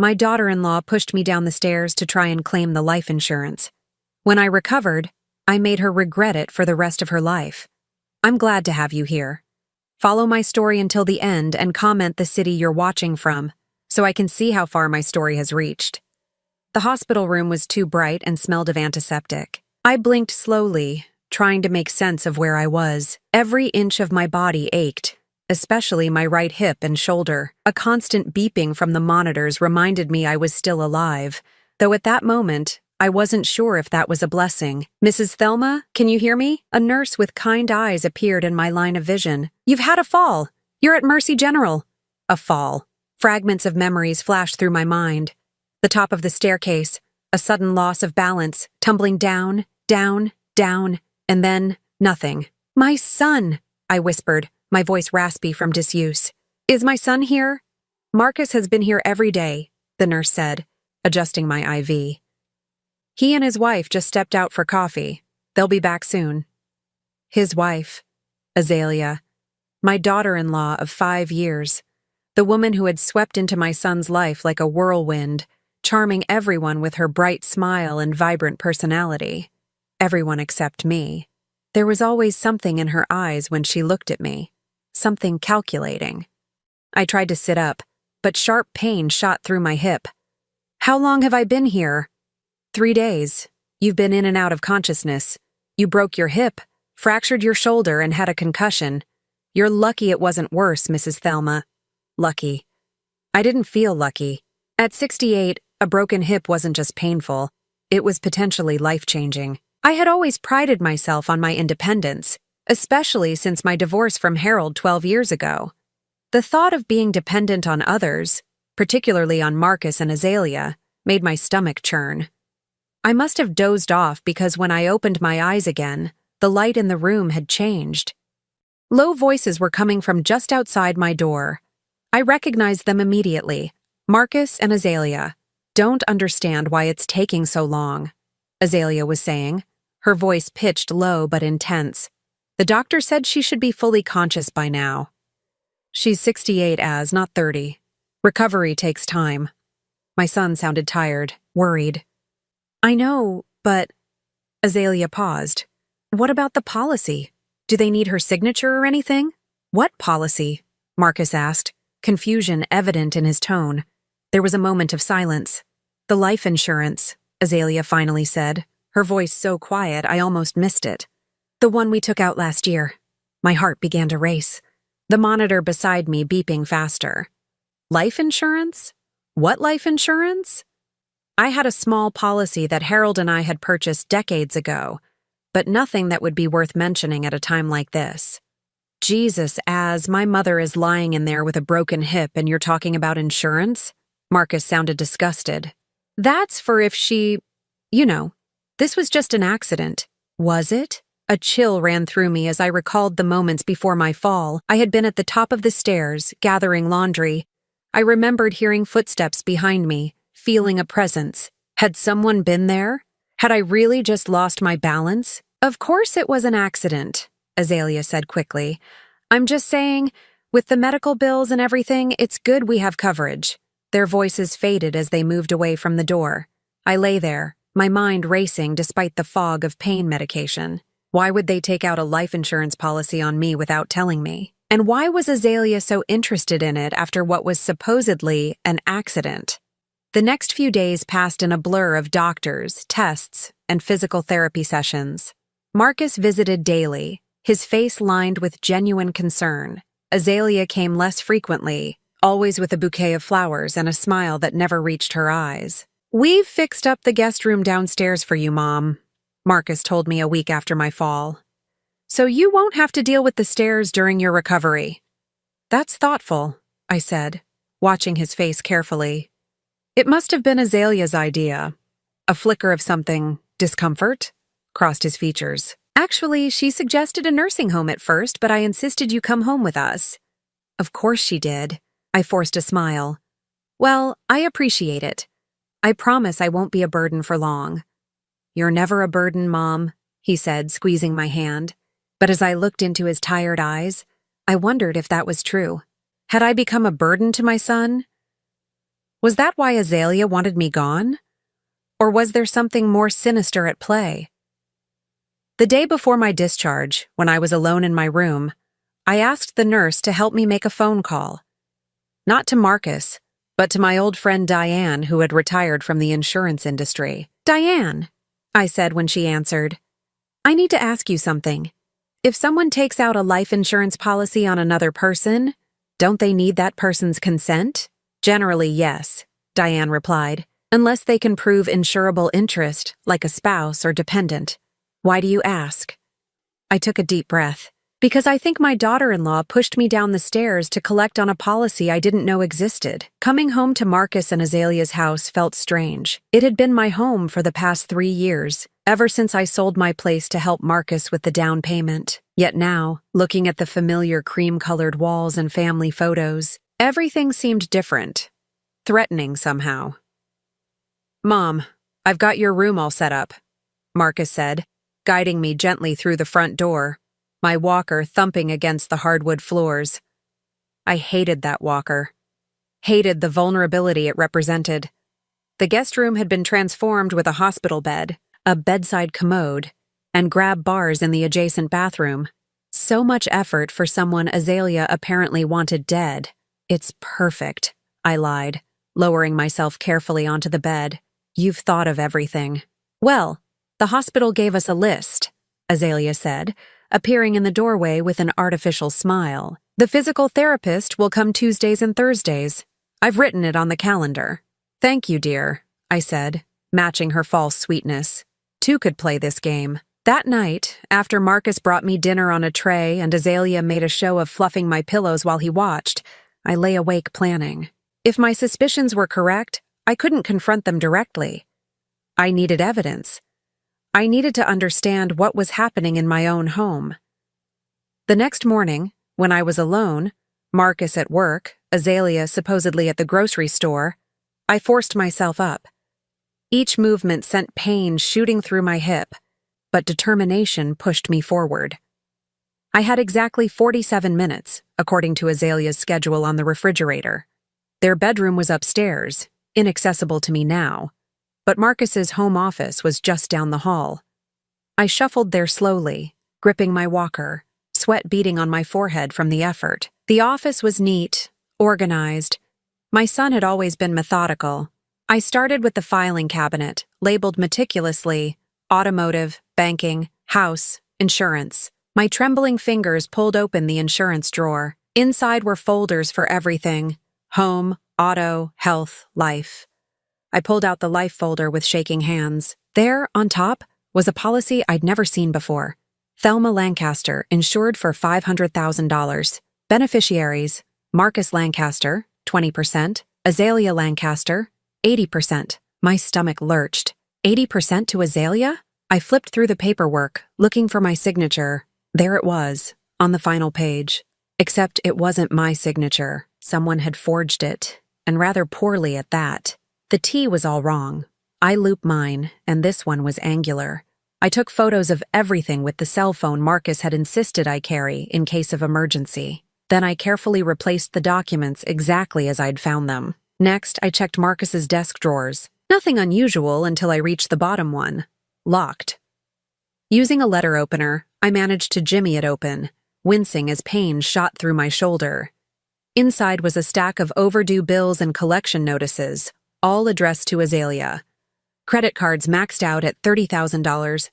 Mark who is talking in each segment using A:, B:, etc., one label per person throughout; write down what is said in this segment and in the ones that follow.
A: My daughter-in-law pushed me down the stairs to try and claim the life insurance. When I recovered, I made her regret it for the rest of her life. I'm glad to have you here. Follow my story until the end and comment the city you're watching from, so I can see how far my story has reached. The hospital room was too bright and smelled of antiseptic. I blinked slowly, trying to make sense of where I was. Every inch of my body ached, especially my right hip and shoulder. A constant beeping from the monitors reminded me I was still alive, though at that moment, I wasn't sure if that was a blessing. "Mrs. Thelma, can you hear me?" A nurse with kind eyes appeared in my line of vision. "You've had a fall. You're at Mercy General." A fall. Fragments of memories flashed through my mind. The top of the staircase, a sudden loss of balance, tumbling down, down, down, and then nothing. "My son," I whispered, my voice raspy from disuse. "Is my son here?" "Marcus has been here every day," the nurse said, adjusting my IV. "He and his wife just stepped out for coffee. They'll be back soon." His wife, Azalea, my daughter-in-law of 5 years, the woman who had swept into my son's life like a whirlwind, charming everyone with her bright smile and vibrant personality. Everyone except me. There was always something in her eyes when she looked at me, something calculating. I tried to sit up, but sharp pain shot through my hip. "How long have I been here?" 3 days. You've been in and out of consciousness. You broke your hip, fractured your shoulder, and had a concussion. You're lucky it wasn't worse, Mrs. Thelma." Lucky. I didn't feel lucky. At 68, a broken hip wasn't just painful, it was potentially life-changing. I had always prided myself on my independence, especially since my divorce from Harold 12 years ago. The thought of being dependent on others, particularly on Marcus and Azalea, made my stomach churn. I must have dozed off because when I opened my eyes again, the light in the room had changed. Low voices were coming from just outside my door. I recognized them immediately. Marcus and Azalea. "Don't understand why it's taking so long," Azalea was saying, her voice pitched low but intense. "The doctor said she should be fully conscious by now." "She's 68 not 30. Recovery takes time." My son sounded tired, worried. "I know, but..." Azalea paused. "What about the policy? Do they need her signature or anything?" "What policy?" Marcus asked, confusion evident in his tone. There was a moment of silence. "The life insurance," Azalea finally said, her voice so quiet I almost missed it. "The one we took out last year." My heart began to race. The monitor beside me beeping faster. "Life insurance? What life insurance?" I had a small policy that Harold and I had purchased decades ago, but nothing that would be worth mentioning at a time like this. "Jesus, my mother is lying in there with a broken hip and you're talking about insurance?" Marcus sounded disgusted. "That's for if she... this was just an accident." "Was it?" A chill ran through me as I recalled the moments before my fall. I had been at the top of the stairs, gathering laundry. I remembered hearing footsteps behind me, feeling a presence. Had someone been there? Had I really just lost my balance? "Of course it was an accident," Azalea said quickly. "I'm just saying, with the medical bills and everything, it's good we have coverage." Their voices faded as they moved away from the door. I lay there, my mind racing despite the fog of pain medication. Why would they take out a life insurance policy on me without telling me? And why was Azalea so interested in it after what was supposedly an accident? The next few days passed in a blur of doctors, tests, and physical therapy sessions. Marcus visited daily, his face lined with genuine concern. Azalea came less frequently, always with a bouquet of flowers and a smile that never reached her eyes. "We've fixed up the guest room downstairs for you, Mom," Marcus told me a week after my fall. "So you won't have to deal with the stairs during your recovery." "That's thoughtful," I said, watching his face carefully. It must have been Azalea's idea. A flicker of something, discomfort, crossed his features. "Actually, she suggested a nursing home at first, but I insisted you come home with us." "Of course she did." I forced a smile. "Well, I appreciate it. I promise I won't be a burden for long." "You're never a burden, Mom," he said, squeezing my hand. But as I looked into his tired eyes, I wondered if that was true. Had I become a burden to my son? Was that why Azalea wanted me gone? Or was there something more sinister at play? The day before my discharge, when I was alone in my room, I asked the nurse to help me make a phone call. Not to Marcus, but to my old friend Diane, who had retired from the insurance industry. "Diane," I said when she answered, "I need to ask you something. If someone takes out a life insurance policy on another person, don't they need that person's consent?" "Generally, yes," Diane replied, "unless they can prove insurable interest, like a spouse or dependent." "Why do you ask?" I took a deep breath. "Because I think my daughter-in-law pushed me down the stairs to collect on a policy I didn't know existed." Coming home to Marcus and Azalea's house felt strange. It had been my home for the past 3 years, ever since I sold my place to help Marcus with the down payment. Yet now, looking at the familiar cream-colored walls and family photos, everything seemed different, threatening somehow. "Mom, I've got your room all set up," Marcus said, guiding me gently through the front door, my walker thumping against the hardwood floors. I hated that walker. Hated the vulnerability it represented. The guest room had been transformed with a hospital bed, a bedside commode, and grab bars in the adjacent bathroom. So much effort for someone Azalea apparently wanted dead. "It's perfect," I lied, lowering myself carefully onto the bed. "You've thought of everything." "Well, the hospital gave us a list," Azalea said, appearing in the doorway with an artificial smile. "The physical therapist will come Tuesdays and Thursdays. I've written it on the calendar." "Thank you, dear," I said, matching her false sweetness. Two could play this game. That night, after Marcus brought me dinner on a tray and Azalea made a show of fluffing my pillows while he watched, I lay awake planning. If my suspicions were correct, I couldn't confront them directly. I needed evidence. I needed to understand what was happening in my own home. The next morning, when I was alone, Marcus at work, Azalea supposedly at the grocery store, I forced myself up. Each movement sent pain shooting through my hip, but determination pushed me forward. I had exactly 47 minutes, according to Azalea's schedule on the refrigerator. Their bedroom was upstairs, inaccessible to me now, but Marcus's home office was just down the hall. I shuffled there slowly, gripping my walker, sweat beading on my forehead from the effort. The office was neat, organized. My son had always been methodical. I started with the filing cabinet, labeled meticulously, automotive, banking, house, insurance. My trembling fingers pulled open the insurance drawer. Inside were folders for everything: home, auto, health, life. I pulled out the life folder with shaking hands. There, on top, was a policy I'd never seen before. Thelma Lancaster, insured for $500,000. Beneficiaries: Marcus Lancaster, 20%, Azalea Lancaster, 80%. My stomach lurched. 80% to Azalea? I flipped through the paperwork, looking for my signature. There it was, on the final page. Except it wasn't my signature. Someone had forged it, and rather poorly at that. The T was all wrong. I looped mine, and this one was angular. I took photos of everything with the cell phone Marcus had insisted I carry in case of emergency. Then I carefully replaced the documents exactly as I'd found them. Next, I checked Marcus's desk drawers. Nothing unusual until I reached the bottom one. Locked. Using a letter opener, I managed to jimmy it open, wincing as pain shot through my shoulder. Inside was a stack of overdue bills and collection notices, all addressed to Azalea. Credit cards maxed out at $30,000.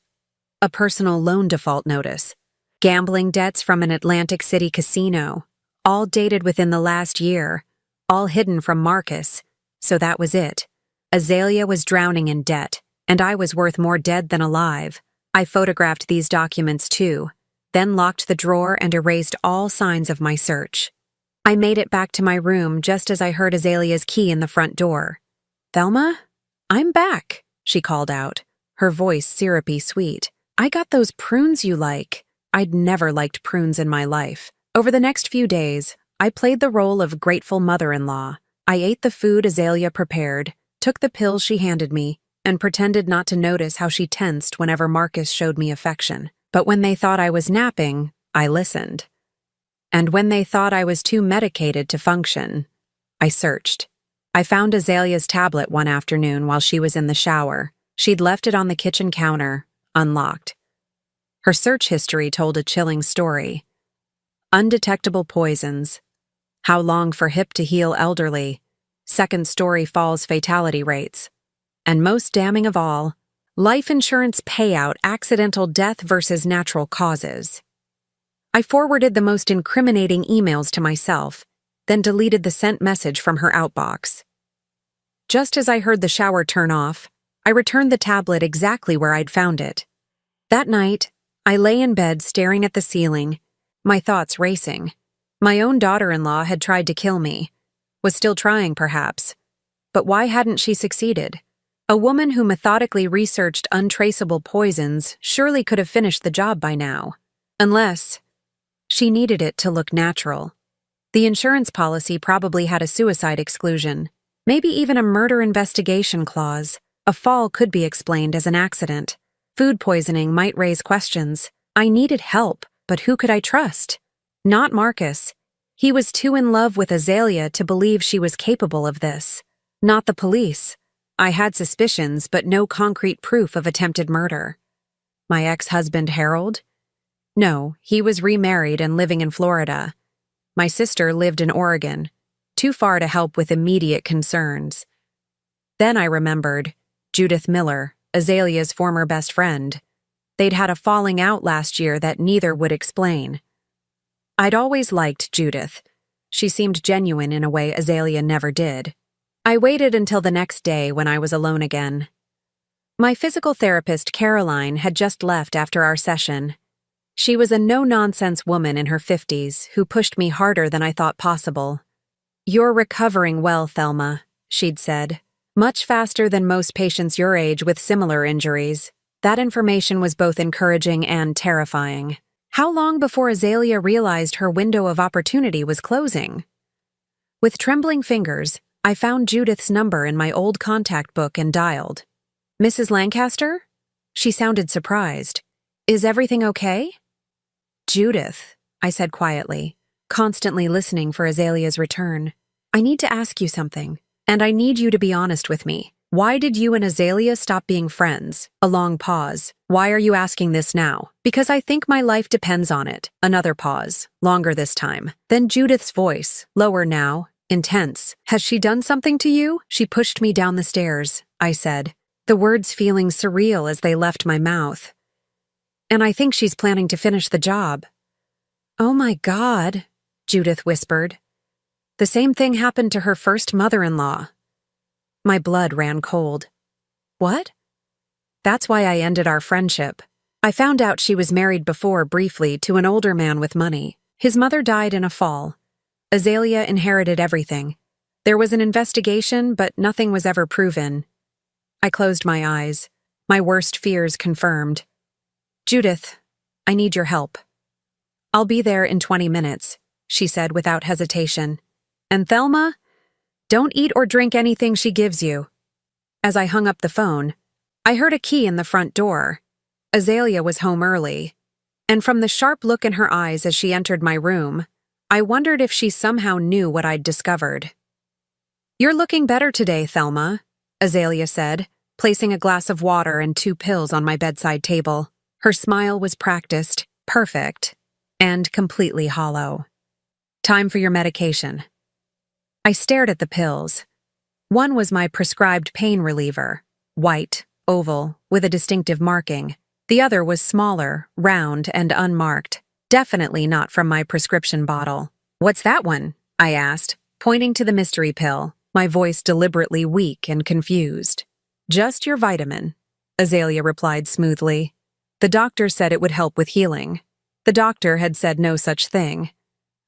A: A personal loan default notice. Gambling debts from an Atlantic City casino, all dated within the last year, all hidden from Marcus. So that was it. Azalea was drowning in debt, and I was worth more dead than alive. I photographed these documents too, then locked the drawer and erased all signs of my search. I made it back to my room just as I heard Azalea's key in the front door. "Thelma? I'm back," she called out, her voice syrupy sweet. "I got those prunes you like." I'd never liked prunes in my life. Over the next few days, I played the role of grateful mother-in-law. I ate the food Azalea prepared, took the pills she handed me, and pretended not to notice how she tensed whenever Marcus showed me affection. But when they thought I was napping, I listened. And when they thought I was too medicated to function, I searched. I found Azalea's tablet one afternoon while she was in the shower. She'd left it on the kitchen counter, unlocked. Her search history told a chilling story. Undetectable poisons. How long for hip to heal elderly. Second-story falls fatality rates. And most damning of all, life insurance payout accidental death versus natural causes. I forwarded the most incriminating emails to myself, then deleted the sent message from her outbox. Just as I heard the shower turn off, I returned the tablet exactly where I'd found it. That night, I lay in bed staring at the ceiling, my thoughts racing. My own daughter-in-law had tried to kill me. Was still trying, perhaps. But why hadn't she succeeded? A woman who methodically researched untraceable poisons surely could have finished the job by now. Unless she needed it to look natural. The insurance policy probably had a suicide exclusion, maybe even a murder investigation clause. A fall could be explained as an accident. Food poisoning might raise questions. I needed help, but who could I trust? Not Marcus. He was too in love with Azalea to believe she was capable of this. Not the police. I had suspicions, but no concrete proof of attempted murder. My ex-husband, Harold? No, he was remarried and living in Florida. My sister lived in Oregon, too far to help with immediate concerns. Then I remembered Judith Miller, Azalea's former best friend. They'd had a falling out last year that neither would explain. I'd always liked Judith. She seemed genuine in a way Azalea never did. I waited until the next day when I was alone again. My physical therapist, Caroline, had just left after our session. She was a no-nonsense woman in her 50s who pushed me harder than I thought possible. "You're recovering well, Thelma," she'd said. "Much faster than most patients your age with similar injuries." That information was both encouraging and terrifying. How long before Azalea realized her window of opportunity was closing? With trembling fingers, I found Judith's number in my old contact book and dialed. "Mrs. Lancaster?" She sounded surprised. "Is everything okay?" "Judith," I said quietly, constantly listening for Azalea's return. "I need to ask you something, and I need you to be honest with me. Why did you and Azalea stop being friends?" A long pause. "Why are you asking this now?" "Because I think my life depends on it." Another pause, longer this time. Then Judith's voice, lower now, intense. "Has she done something to you?" "She pushed me down the stairs," I said, the words feeling surreal as they left my mouth. "And I think she's planning to finish the job." "Oh my God," Judith whispered. "The same thing happened to her first mother-in-law." My blood ran cold. "What?" "That's why I ended our friendship. I found out she was married before, briefly, to an older man with money. His mother died in a fall. Azalea inherited everything. There was an investigation, but nothing was ever proven." I closed my eyes, my worst fears confirmed. "Judith, I need your help." "I'll be there in 20 minutes, she said without hesitation. "And Thelma, don't eat or drink anything she gives you." As I hung up the phone, I heard a key in the front door. Azalea was home early, and from the sharp look in her eyes as she entered my room, I wondered if she somehow knew what I'd discovered. "You're looking better today, Thelma," Azalea said, placing a glass of water and 2 pills on my bedside table. Her smile was practiced, perfect, and completely hollow. "Time for your medication." I stared at the pills. One was my prescribed pain reliever, white, oval, with a distinctive marking. The other was smaller, round, and unmarked. Definitely not from my prescription bottle. "What's that one?" I asked, pointing to the mystery pill, my voice deliberately weak and confused. "Just your vitamin," Azalea replied smoothly. "The doctor said it would help with healing." The doctor had said no such thing.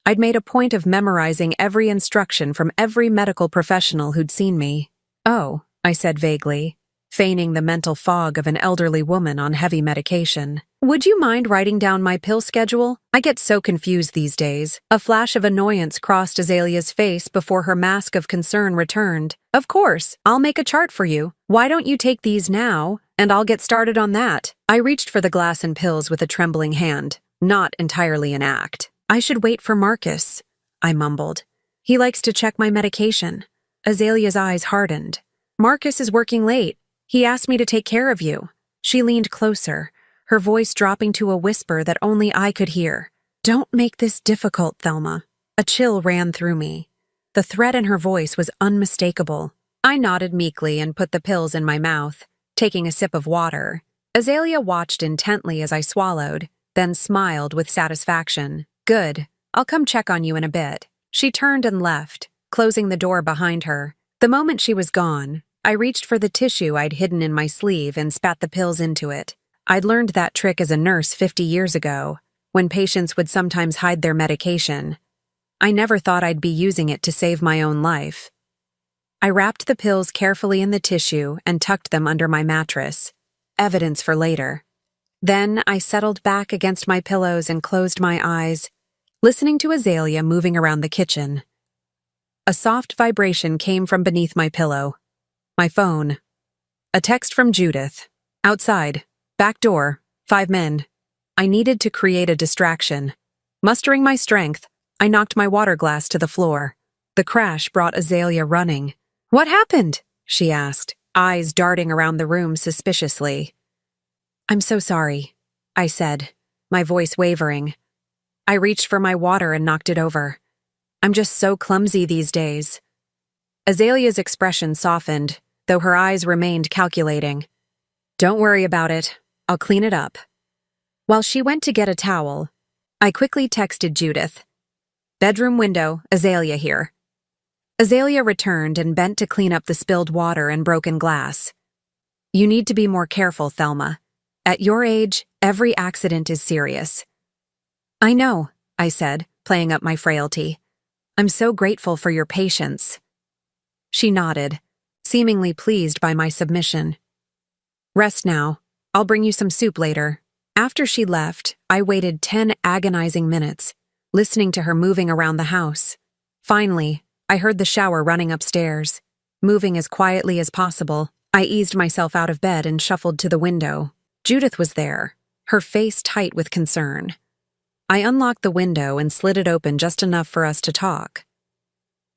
A: I'd made a point of memorizing every instruction from every medical professional who'd seen me. "Oh," I said vaguely, feigning the mental fog of an elderly woman on heavy medication. "Would you mind writing down my pill schedule? I get so confused these days." A flash of annoyance crossed Azalea's face before her mask of concern returned. "Of course, I'll make a chart for you. Why don't you take these now, and I'll get started on that." I reached for the glass and pills with a trembling hand, not entirely an act. "I should wait for Marcus," I mumbled. "He likes to check my medication." Azalea's eyes hardened. Marcus is working late. He asked me to take care of you. She leaned closer, her voice dropping to a whisper that only I could hear. Don't make this difficult, Thelma. A chill ran through me. The threat in her voice was unmistakable. I nodded meekly and put the pills in my mouth, taking a sip of water. Azalea watched intently as I swallowed, then smiled with satisfaction. Good. I'll come check on you in a bit. She turned and left, closing the door behind her. The moment she was gone, I reached for the tissue I'd hidden in my sleeve and spat the pills into it. I'd learned that trick as a nurse 50 years ago, when patients would sometimes hide their medication. I never thought I'd be using it to save my own life. I wrapped the pills carefully in the tissue and tucked them under my mattress. Evidence for later. Then I settled back against my pillows and closed my eyes, listening to Azalea moving around the kitchen. A soft vibration came from beneath my pillow. My phone. A text from Judith. Outside. Back door. 5 men. I needed to create a distraction. Mustering my strength, I knocked my water glass to the floor. The crash brought Azalea running. What happened? She asked, eyes darting around the room suspiciously. I'm so sorry, I said, my voice wavering. I reached for my water and knocked it over. I'm just so clumsy these days. Azalea's expression softened, though her eyes remained calculating. Don't worry about it. I'll clean it up. While she went to get a towel, I quickly texted Judith. Bedroom window, Azalea here. Azalea returned and bent to clean up the spilled water and broken glass. You need to be more careful, Thelma. At your age, every accident is serious. I know, I said, playing up my frailty. I'm so grateful for your patience. She nodded, seemingly pleased by my submission. Rest now. I'll bring you some soup later. After she left, I waited 10 agonizing minutes, listening to her moving around the house. Finally, I heard the shower running upstairs. Moving as quietly as possible, I eased myself out of bed and shuffled to the window. Judith was there, her face tight with concern. I unlocked the window and slid it open just enough for us to talk.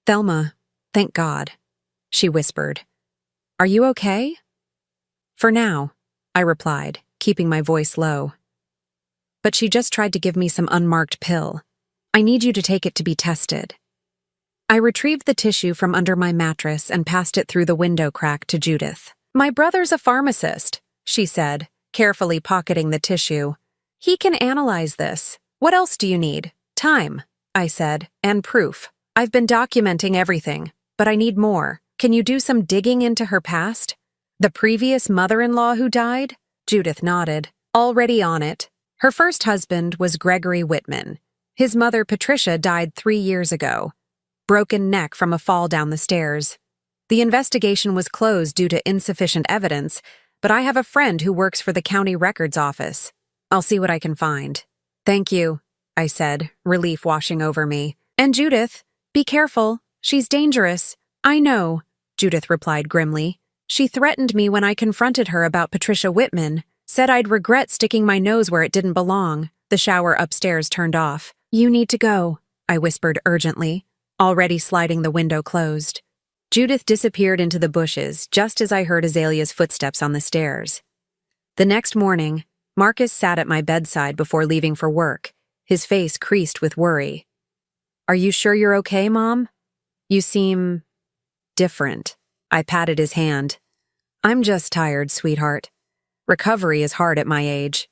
A: Thelma, thank God, she whispered. Are you okay? For now, I replied, keeping my voice low. But she just tried to give me some unmarked pill. I need you to take it to be tested. I retrieved the tissue from under my mattress and passed it through the window crack to Judith. My brother's a pharmacist, she said, carefully pocketing the tissue. He can analyze this. What else do you need? Time, I said, and proof. I've been documenting everything, but I need more. Can you do some digging into her past? The previous mother-in-law who died? Judith nodded. Already on it. Her first husband was Gregory Whitman. His mother, Patricia, died 3 years ago. Broken neck from a fall down the stairs. The investigation was closed due to insufficient evidence, but I have a friend who works for the county records office. I'll see what I can find. Thank you, I said, relief washing over me. And Judith, be careful. She's dangerous. I know, Judith replied grimly. She threatened me when I confronted her about Patricia Whitman, said I'd regret sticking my nose where it didn't belong. The shower upstairs turned off. You need to go, I whispered urgently, already sliding the window closed. Judith disappeared into the bushes just as I heard Azalea's footsteps on the stairs. The next morning, Marcus sat at my bedside before leaving for work, his face creased with worry. Are you sure you're okay, Mom? You seem different. I patted his hand. I'm just tired, sweetheart. Recovery is hard at my age.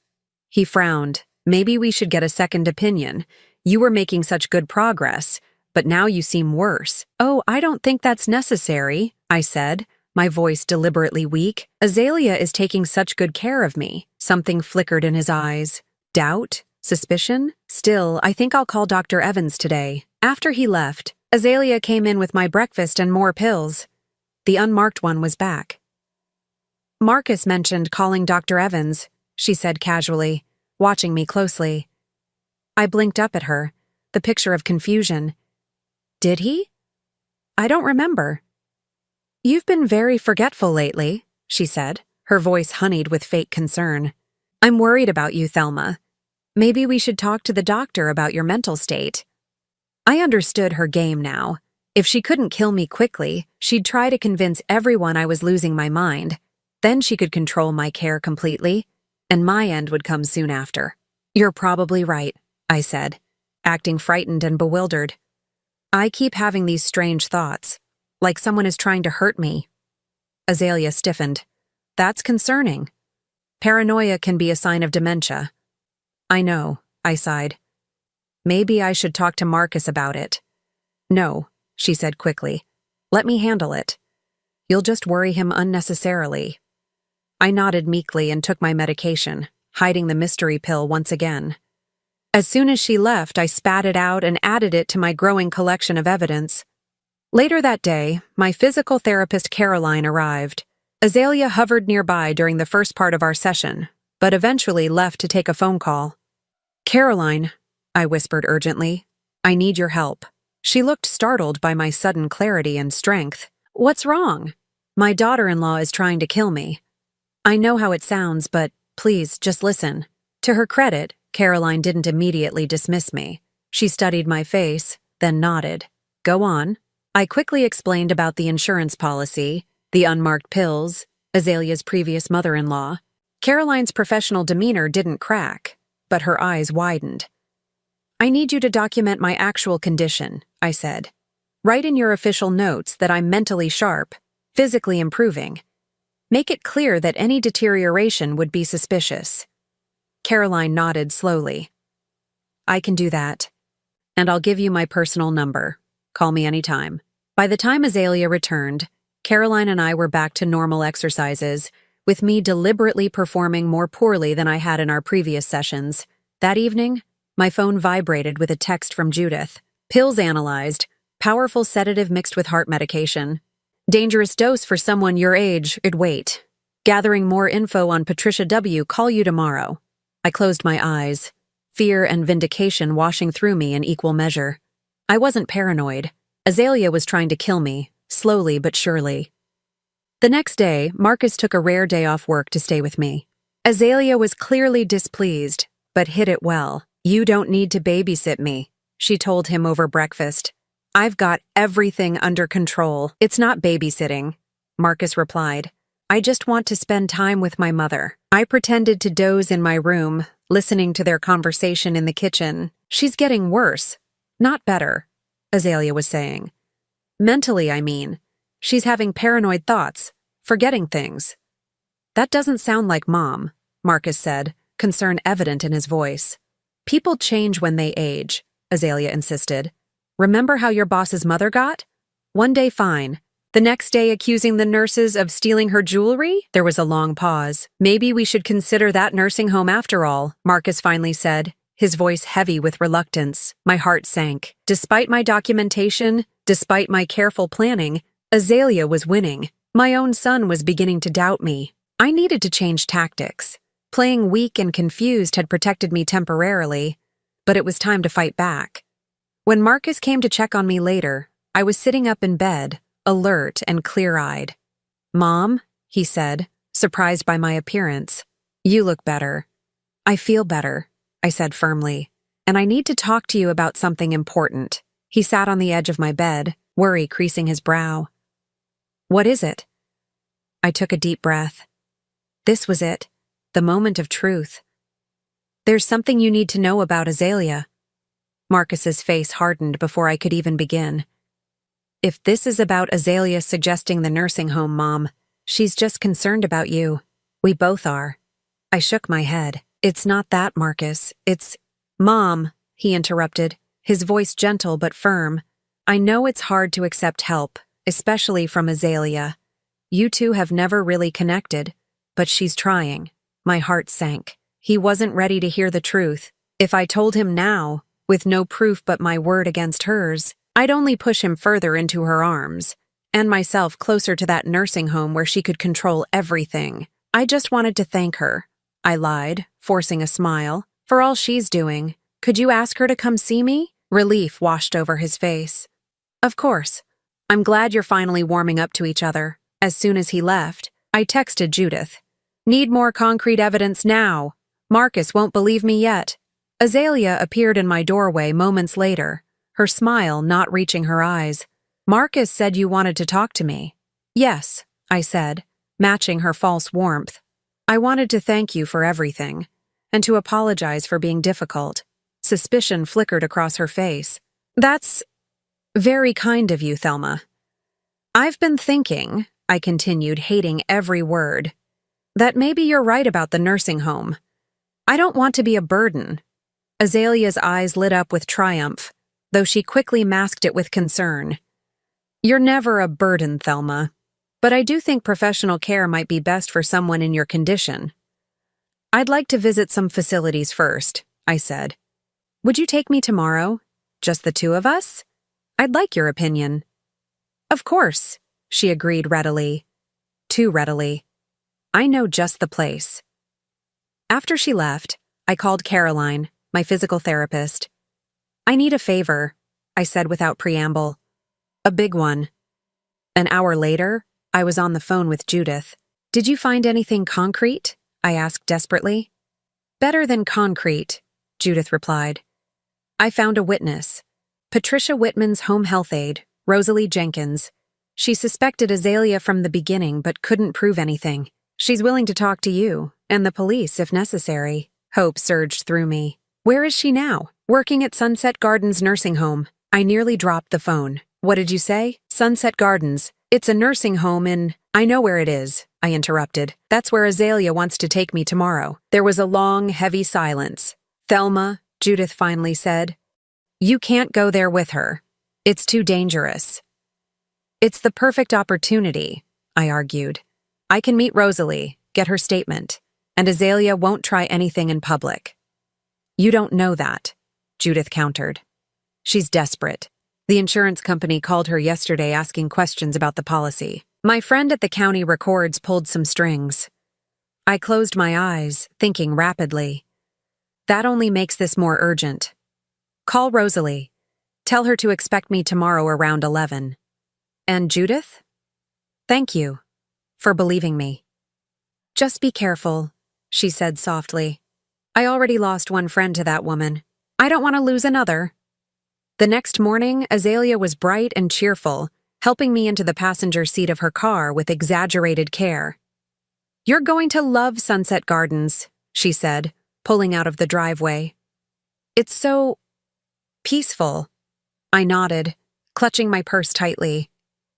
A: He frowned. Maybe we should get a second opinion. You were making such good progress, but now you seem worse. Oh, I don't think that's necessary, I said, my voice deliberately weak. Azalea is taking such good care of me. Something flickered in his eyes. Doubt? Suspicion? Still, I think I'll call Dr. Evans today. After he left, Azalea came in with my breakfast and more pills. The unmarked one was back. Marcus mentioned calling Dr. Evans, she said casually, watching me closely. I blinked up at her, the picture of confusion. Did he? I don't remember. You've been very forgetful lately, she said, her voice honeyed with fake concern. I'm worried about you, Thelma. Maybe we should talk to the doctor about your mental state. I understood her game now. If she couldn't kill me quickly, she'd try to convince everyone I was losing my mind. Then she could control my care completely, and my end would come soon after. You're probably right, I said, acting frightened and bewildered. I keep having these strange thoughts, like someone is trying to hurt me. Azalea stiffened. That's concerning. Paranoia can be a sign of dementia. I know, I sighed. Maybe I should talk to Marcus about it. No, she said quickly. Let me handle it. You'll just worry him unnecessarily. I nodded meekly and took my medication, hiding the mystery pill once again. As soon as she left, I spat it out and added it to my growing collection of evidence. Later that day, my physical therapist Caroline arrived. Azalea hovered nearby during the first part of our session, but eventually left to take a phone call. Caroline, I whispered urgently, I need your help. She looked startled by my sudden clarity and strength. What's wrong? My daughter-in-law is trying to kill me. I know how it sounds, but please, just listen. To her credit, Caroline didn't immediately dismiss me. She studied my face, then nodded. Go on. I quickly explained about the insurance policy, the unmarked pills, Azalea's previous mother-in-law. Caroline's professional demeanor didn't crack, but her eyes widened. I need you to document my actual condition, I said. Write in your official notes that I'm mentally sharp, physically improving. Make it clear that any deterioration would be suspicious. Caroline nodded slowly. I can do that. And I'll give you my personal number. Call me anytime. By the time Azalea returned, Caroline and I were back to normal exercises, with me deliberately performing more poorly than I had in our previous sessions. That evening, my phone vibrated with a text from Judith. Pills analyzed. Powerful sedative mixed with heart medication. Dangerous dose for someone your age, it'd wait. Gathering more info on Patricia W. Call you tomorrow. I closed my eyes, fear and vindication washing through me in equal measure. I wasn't paranoid. Azalea was trying to kill me, slowly but surely. The next day, Marcus took a rare day off work to stay with me. Azalea was clearly displeased, but hid it well. You don't need to babysit me, she told him over breakfast. I've got everything under control. It's not babysitting, Marcus replied. I just want to spend time with my mother. I pretended to doze in my room, listening to their conversation in the kitchen. She's getting worse, not better, Azalea was saying. Mentally, I mean. She's having paranoid thoughts, forgetting things. That doesn't sound like Mom, Marcus said, concern evident in his voice. People change when they age, Azalea insisted. Remember how your boss's mother got? One day fine. The next day accusing the nurses of stealing her jewelry? There was a long pause. Maybe we should consider that nursing home after all, Marcus finally said, his voice heavy with reluctance. My heart sank. Despite my documentation, despite my careful planning, Azalea was winning. My own son was beginning to doubt me. I needed to change tactics. Playing weak and confused had protected me temporarily, but it was time to fight back. When Marcus came to check on me later, I was sitting up in bed, alert and clear-eyed. Mom, he said, surprised by my appearance. You look better. I feel better, I said firmly, and I need to talk to you about something important. He sat on the edge of my bed, worry creasing his brow. What is it? I took a deep breath. This was it, the moment of truth. There's something you need to know about Azalea. Marcus's face hardened before I could even begin. If this is about Azalea suggesting the nursing home, Mom, she's just concerned about you. We both are. I shook my head. It's not that, Marcus. It's... Mom, he interrupted, his voice gentle but firm. I know it's hard to accept help, especially from Azalea. You two have never really connected, but she's trying. My heart sank. He wasn't ready to hear the truth. If I told him now, with no proof but my word against hers, I'd only push him further into her arms, and myself closer to that nursing home where she could control everything. I just wanted to thank her. I lied, forcing a smile. For all she's doing. Could you ask her to come see me? Relief washed over his face. Of course. I'm glad you're finally warming up to each other. As soon as he left, I texted Judith. Need more concrete evidence now. Marcus won't believe me yet. Azalea appeared in my doorway moments later, her smile not reaching her eyes. Marcus said you wanted to talk to me. Yes, I said, matching her false warmth. I wanted to thank you for everything, and to apologize for being difficult. Suspicion flickered across her face. That's very kind of you, Thelma. I've been thinking, I continued, hating every word, that maybe you're right about the nursing home. I don't want to be a burden. Azalea's eyes lit up with triumph, though she quickly masked it with concern. You're never a burden, Thelma, but I do think professional care might be best for someone in your condition. I'd like to visit some facilities first, I said. Would you take me tomorrow? Just the two of us? I'd like your opinion. Of course, she agreed readily. Too readily. I know just the place. After she left, I called Caroline, my physical therapist. I need a favor, I said without preamble. A big one. An hour later, I was on the phone with Judith. Did you find anything concrete? I asked desperately. Better than concrete, Judith replied. I found a witness. Patricia Whitman's home health aide, Rosalie Jenkins. She suspected Azalea from the beginning but couldn't prove anything. She's willing to talk to you, and the police if necessary. Hope surged through me. Where is she now? Working at Sunset Gardens nursing home. I nearly dropped the phone. What did you say? Sunset Gardens. It's a nursing home in... I know where it is, I interrupted. That's where Azalea wants to take me tomorrow. There was a long, heavy silence. Thelma, Judith finally said, you can't go there with her. It's too dangerous. It's the perfect opportunity, I argued. I can meet Rosalie, get her statement, and Azalea won't try anything in public. You don't know that, Judith countered. She's desperate. The insurance company called her yesterday asking questions about the policy. My friend at the county records pulled some strings. I closed my eyes, thinking rapidly. That only makes this more urgent. Call Rosalie. Tell her to expect me tomorrow around 11. And Judith? Thank you for believing me. Just be careful, she said softly. I already lost one friend to that woman. I don't want to lose another. The next morning, Azalea was bright and cheerful, helping me into the passenger seat of her car with exaggerated care. You're going to love Sunset Gardens, she said, pulling out of the driveway. It's so... peaceful. I nodded, clutching my purse tightly.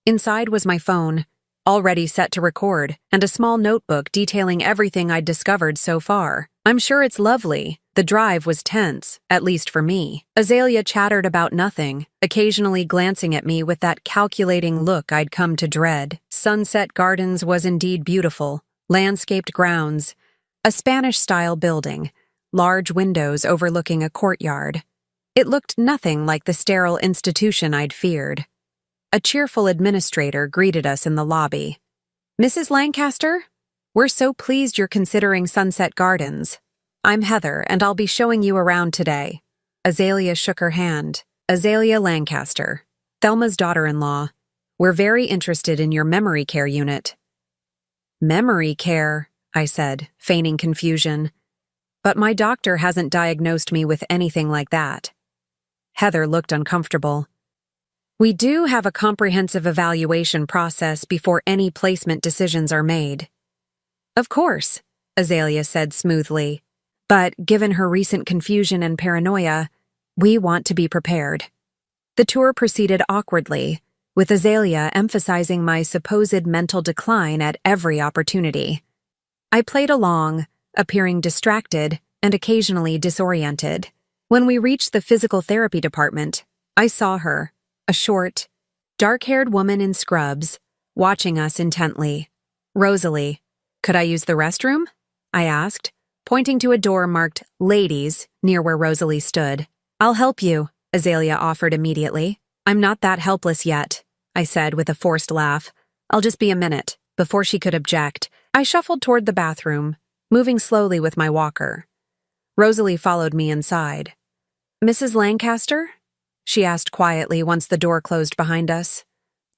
A: Inside was my phone, already set to record, and a small notebook detailing everything I'd discovered so far. I'm sure it's lovely. The drive was tense, at least for me. Azalea chattered about nothing, occasionally glancing at me with that calculating look I'd come to dread. Sunset Gardens was indeed beautiful. Landscaped grounds, a Spanish-style building, large windows overlooking a courtyard. It looked nothing like the sterile institution I'd feared. A cheerful administrator greeted us in the lobby. Mrs. Lancaster? We're so pleased you're considering Sunset Gardens. I'm Heather, and I'll be showing you around today. Azalea shook her hand. Azalea Lancaster, Thelma's daughter-in-law. We're very interested in your memory care unit. Memory care, I said, feigning confusion. But my doctor hasn't diagnosed me with anything like that. Heather looked uncomfortable. We do have a comprehensive evaluation process before any placement decisions are made. Of course, Azalea said smoothly. But given her recent confusion and paranoia, we want to be prepared. The tour proceeded awkwardly, with Azalea emphasizing my supposed mental decline at every opportunity. I played along, appearing distracted and occasionally disoriented. When we reached the physical therapy department, I saw her, a short, dark-haired woman in scrubs, watching us intently. Rosalie, could I use the restroom? I asked, pointing to a door marked Ladies near where Rosalie stood. I'll help you, Azalea offered immediately. I'm not that helpless yet, I said with a forced laugh. I'll just be a minute. Before she could object, I shuffled toward the bathroom, moving slowly with my walker. Rosalie followed me inside. Mrs. Lancaster? She asked quietly once the door closed behind us.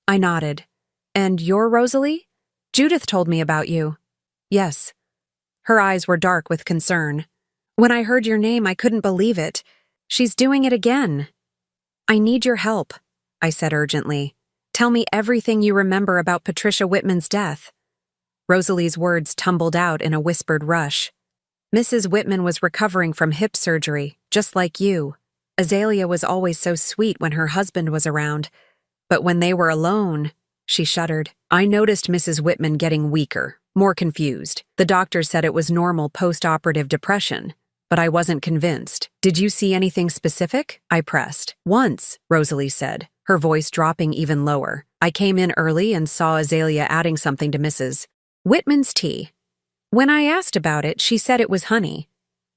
A: I nodded. And you're Rosalie? Judith told me about you. Yes. Her eyes were dark with concern. When I heard your name, I couldn't believe it. She's doing it again. I need your help, I said urgently. Tell me everything you remember about Patricia Whitman's death. Rosalie's words tumbled out in a whispered rush. Mrs. Whitman was recovering from hip surgery, just like you. Azalea was always so sweet when her husband was around, but when they were alone, she shuddered. I noticed Mrs. Whitman getting weaker, more confused. The doctor said it was normal post-operative depression, but I wasn't convinced. Did you see anything specific? I pressed. Once, Rosalie said, her voice dropping even lower. I came in early and saw Azalea adding something to Mrs. Whitman's tea. When I asked about it, she said it was honey,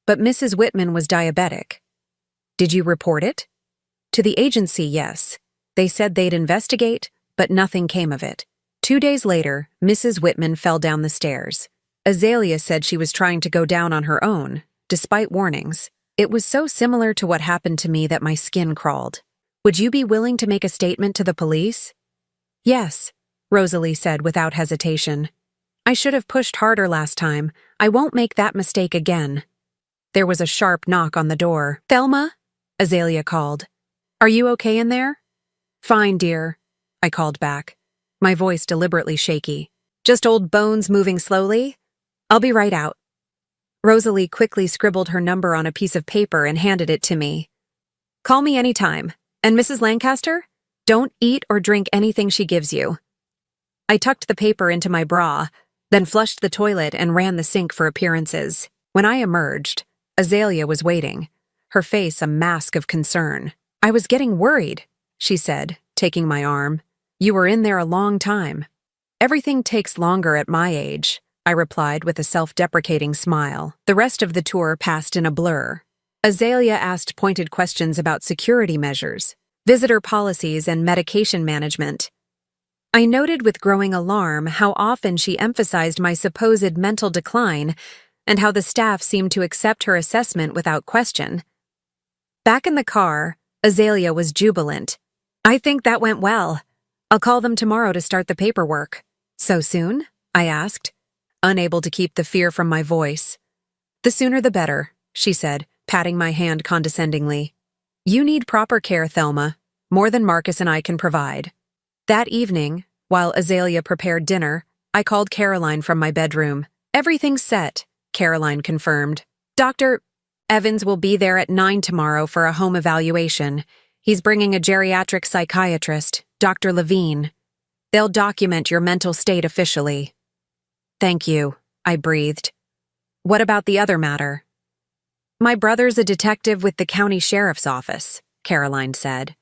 A: but Mrs. Whitman was diabetic. Did you report it? To the agency, yes. They said they'd investigate, but nothing came of it. 2 days later, Mrs. Whitman fell down the stairs. Azalea said she was trying to go down on her own, despite warnings. It was so similar to what happened to me that my skin crawled. Would you be willing to make a statement to the police? Yes, Rosalie said without hesitation. I should have pushed harder last time. I won't make that mistake again. There was a sharp knock on the door. Thelma? Azalea called. Are you okay in there? Fine, dear, I called back, my voice deliberately shaky. Just old bones moving slowly? I'll be right out. Rosalie quickly scribbled her number on a piece of paper and handed it to me. Call me anytime. And Mrs. Lancaster? Don't eat or drink anything she gives you. I tucked the paper into my bra, then flushed the toilet and ran the sink for appearances. When I emerged, Azalea was waiting, her face a mask of concern. I was getting worried, she said, taking my arm. You were in there a long time. Everything takes longer at my age, I replied with a self-deprecating smile. The rest of the tour passed in a blur. Azalea asked pointed questions about security measures, visitor policies, and medication management. I noted with growing alarm how often she emphasized my supposed mental decline and how the staff seemed to accept her assessment without question. Back in the car, Azalea was jubilant. I think that went well. I'll call them tomorrow to start the paperwork. So soon? I asked, unable to keep the fear from my voice. The sooner the better, she said, patting my hand condescendingly. You need proper care, Thelma, more than Marcus and I can provide. That evening, while Azalea prepared dinner, I called Caroline from my bedroom. Everything's set, Caroline confirmed. Dr. Evans will be there at 9 tomorrow for a home evaluation. He's bringing a geriatric psychiatrist, Dr. Levine. They'll document your mental state officially. Thank you, I breathed. What about the other matter? My brother's a detective with the county sheriff's office, Caroline said.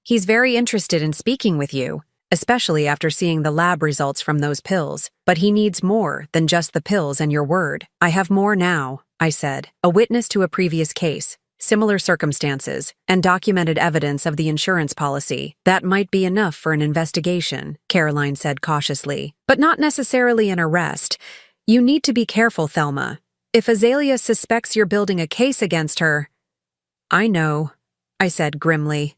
A: He's very interested in speaking with you, especially after seeing the lab results from those pills, but he needs more than just the pills and your word. I have more now, I said, a witness to a previous case, similar circumstances, and documented evidence of the insurance policy. That might be enough for an investigation, Caroline said cautiously, but not necessarily an arrest. You need to be careful, Thelma. If Azalea suspects you're building a case against her— I know, I said grimly.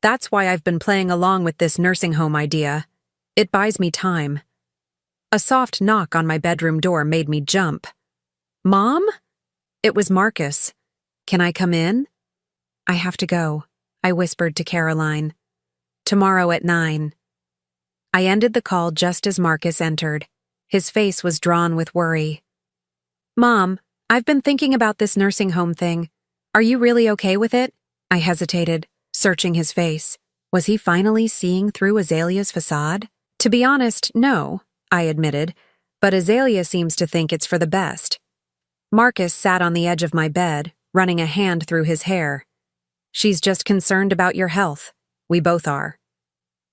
A: That's why I've been playing along with this nursing home idea. It buys me time. A soft knock on my bedroom door made me jump. Mom? It was Marcus. Can I come in? I have to go, I whispered to Caroline. Tomorrow at 9. I ended the call just as Marcus entered. His face was drawn with worry. Mom, I've been thinking about this nursing home thing. Are you really okay with it? I hesitated, searching his face. Was he finally seeing through Azalea's facade? To be honest, no, I admitted, but Azalea seems to think it's for the best. Marcus sat on the edge of my bed, running a hand through his hair. She's just concerned about your health. We both are.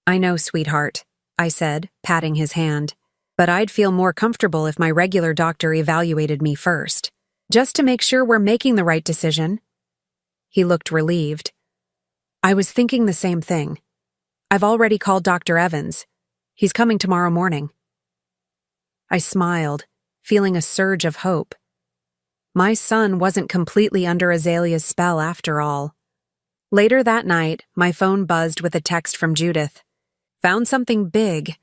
A: I know, sweetheart, I said, patting his hand. But I'd feel more comfortable if my regular doctor evaluated me first, just to make sure we're making the right decision. He looked relieved. I was thinking the same thing. I've already called Dr. Evans. He's coming tomorrow morning. I smiled, feeling a surge of hope. My son wasn't completely under Azalea's spell after all. Later that night, my phone buzzed with a text from Judith. Found something big.